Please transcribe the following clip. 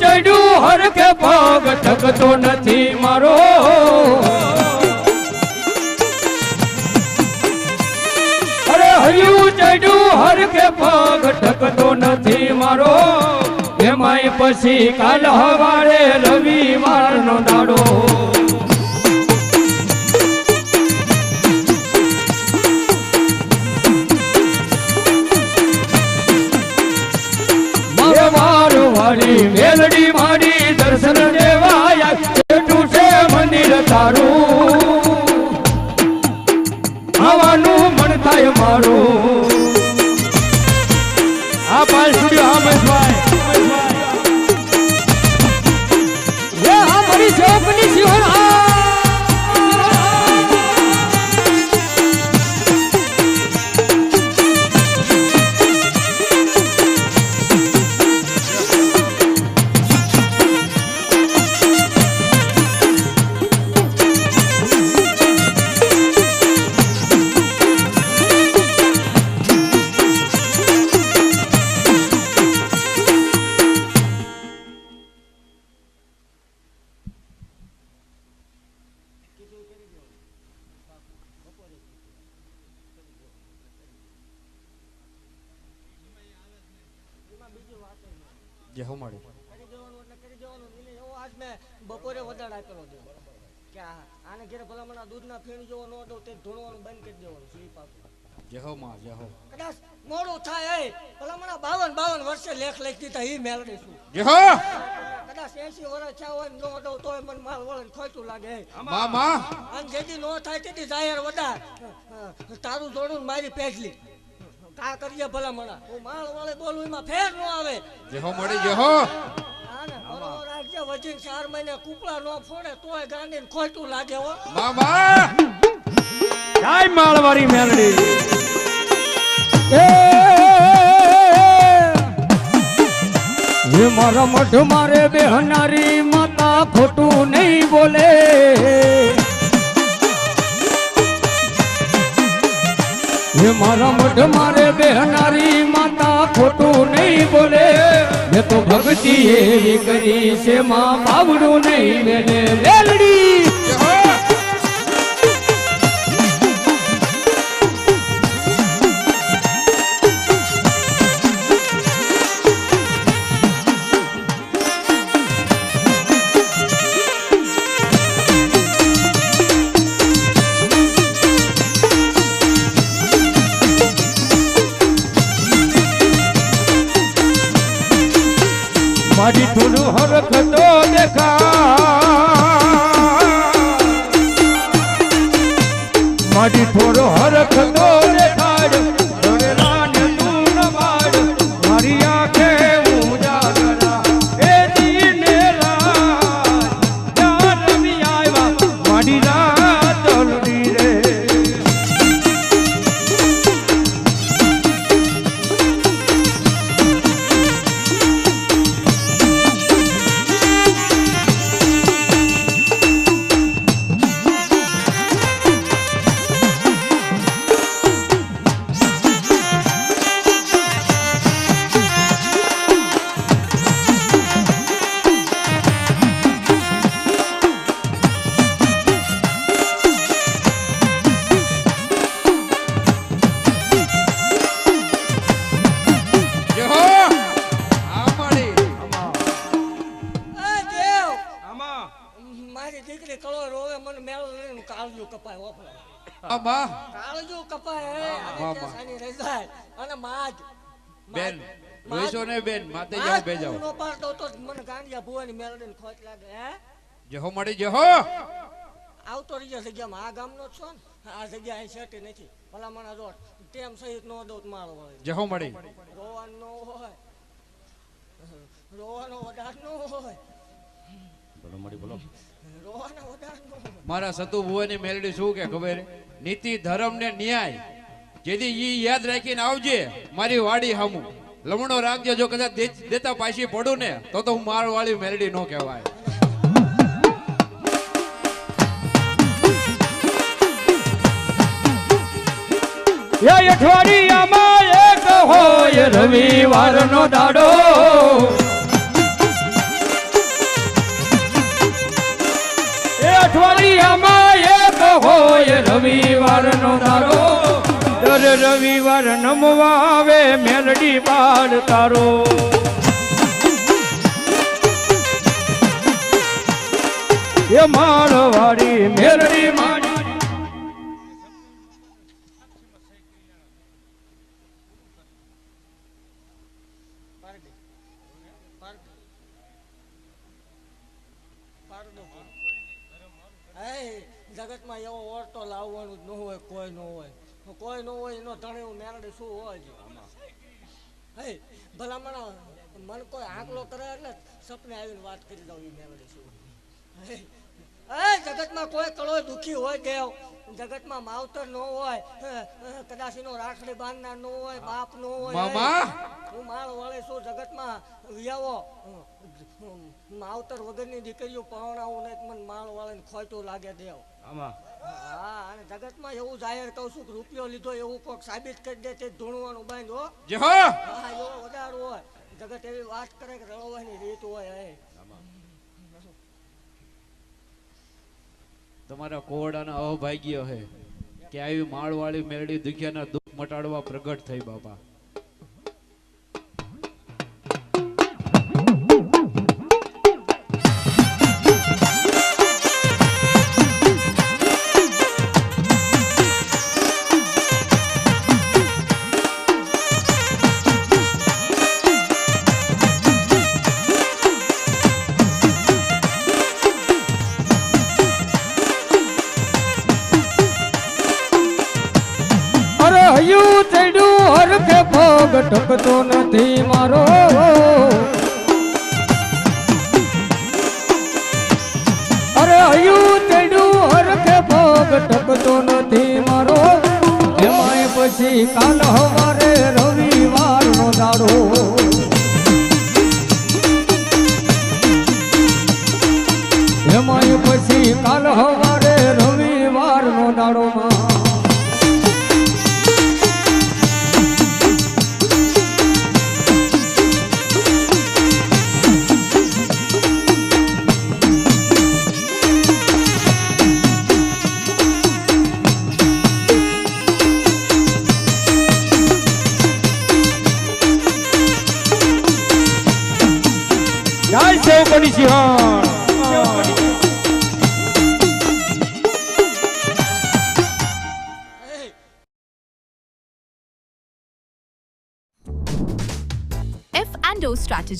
ચડ્યું હરખે પગ ઠકતો નથી મારો અરે હયું ચડ્યું હરખે પગ ઠકતો નથી મારો એમાંય પછી કાલ હવારે રવિવારનો દાડો મારી મેલડી મારી દર્શન દેવાયા કેટલું છે મંદિર તારું આવવાનું મન થાય મારું આ પાલ સ્ટુડિયો હા મારી ચોકની સિંહણ બપોરે વધારે આપેલો દે કે આને ઘરે ભલામણ દૂધના ફેણ જેવો ન દઉં તે ધોણવાનું બંધ કરી દેવાનું સ્લીપ આપો જેહો માં જેહો કદાચ મોડું થાય એ ભલામણ 52 વર્ષે લેખ લખી દીધા ઈ મેળડી છું જેહો કદાચ 80 વર્ષ થયા હોય ન દઉં તોય મને માલ વળન ખોટું લાગે માં માં અને જેથી નો થાય તેથી જાહેર વધાર તારું જોડું મારી પેટલી કા કરીએ ભલામણ હું માલ વાળે બોલું એમાં ફેર ન આવે જેહો મળી જેહો વજીન 4 મહિને કુપડા નો ફોડે તોય ગાંડીને ખોટું લાગે હો મામા કાઈ માળવારી મેલડી એ મારા મઢ મારે બેહનારી માતા ખોટું નહીં બોલે એ મારા મઢ મારે બેહનારી માતા ખોટું નહીં બોલે મેં તો ભક્તિ એવી કરી છે માં બાવડું નહીં મેલે વેલડી મારી થોડું હરખ તો દેખા મારી થોડો હરખ તો દેખાડ ધરેલાને તું ન માડ મારી આંખે ઉજાગરા એ દીને રાત જાન મી આવ્યા મારી રાત તલડી રે બેન રોઈસો ને બેન માતે જાવ બેજાવ નો પાડતો તો મને ગાંડિયા ભુવાની મેલડીને ખોટ લાગે હે જેહો મળી જેહો આવતો રીજો જગ્યામાં આ ગામનો છો ને આ જગ્યા અહીં સેટી નથી ભલામણા રોડ ટેમ સહિત નો દઉં મારો હોય જેહો મળી રોવાનો હોય રોવાનો વધાર નો હોય બોલો મળી બોલો રોવાનો વધાર નો હોય મારા સતુ ભુવાની મેલડી શું કે ખબર નીતિ ધર્મ ને ન્યાય જેથી ઈ યાદ રાખીને આવજે મારી વાડી હામું લમણો રાખજે જો કદાચ દેતા પાછી પડું ને તો હું માર વાળી મેલડી નો કહેવાય અઠવાડિયામાં એક હોય રવિવારનો દાડો અઠવાડિયામાં એક હોય રવિવારનો દાડો દર રવિવાર નમવા આવે મેલડી બાળ તારો એ માળવાડી મેલડી માડી જગતમાં એવો ઓર તો લાવવાનું જ ન હોય કોઈ ન હોય એનો ધણે એવું મેરડે શું હોય છે હે ભલામણ મન કોઈ આંકલો કરે એટલે સપને આવીને વાત કરી દઉં એ મેરડે શું જગતમાં કોઈ કળો દુખી હોય દેવ જગતમાં માવતર ન હોય કદાચ એનો રાખડી બાંધનાર ન હોય બાપ ન હોય હું માળ વળે છું જગતમાં વિયાવો માવતર વગરની દીકરીઓ પરણાવું નહીં મને માળ વાળે ખોટું લાગે દેવ હા અને જગતમાં એવું જાહેર કહું છું કે રૂપિયો લીધો એવું કોઈક સાબિત કરી દે તે ધૂણવાનું બાંધ હો હા એવો વધારો હોય જગત એવી વાત કરે કે રળવાની રીત હોય તમારા કોવડાના અભાગ્ય હે કે આવી માળવાળી મેરડી દુખિયાના દુઃખ મટાડવા પ્રગટ થઈ બાપા હયું ચડ્યું હરખે ભોગ ટકતો નથી મારો અરે હયું ચડ્યું હરખે ભોગ ટકતો નથી મારો એમાંય પછી કાલ હવારે રવિવાર નો દાડો એમાંય પછી કાલ હવારે રવિવાર નો દાડો માં F&O strategy.